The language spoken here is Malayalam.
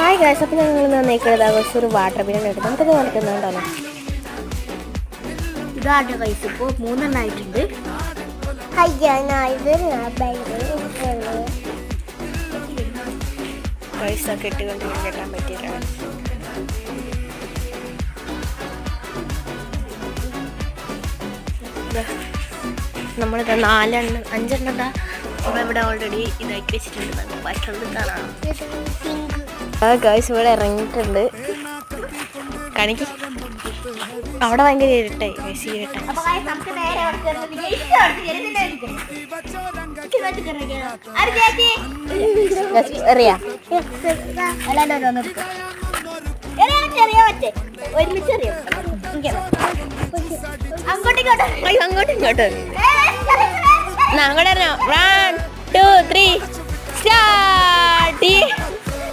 ഹായ് ഗൈസ്, അപ്പോൾ ഞങ്ങൾ നന്നേക്കുന്നത് ആഘോഷം ഒരു വാട്ടർ ബില്ലാണ് എടുത്ത് നമുക്കത് വളർത്തുന്നുണ്ടല്ലോ. ഇതാണ് ഗൈസ്, ഇപ്പോൾ 3 ആയിട്ടുണ്ട്. പൈസ കെട്ടുകൊണ്ട് കെട്ടാൻ പറ്റിയിട്ടാണ്. നമ്മളിത് 5 നമ്മളിവിടെ ഓൾറെഡി ഇതാക്കി വെച്ചിട്ടുണ്ട്. മറ്റുള്ളത് കാണാം. ഗൈസ് ഇവിടെ ഇറങ്ങിയിട്ടുണ്ട്. കാണിക്ക്, അവിടെ ഭയങ്കര ഇരുട്ടായി. ഗൈസ് ഇരുട്ടായി. അറിയാം അങ്ങോട്ടും ഇങ്ങോട്ടും. അങ്ങോട്ട് 1 2 3 സ്റ്റാർട്ട്.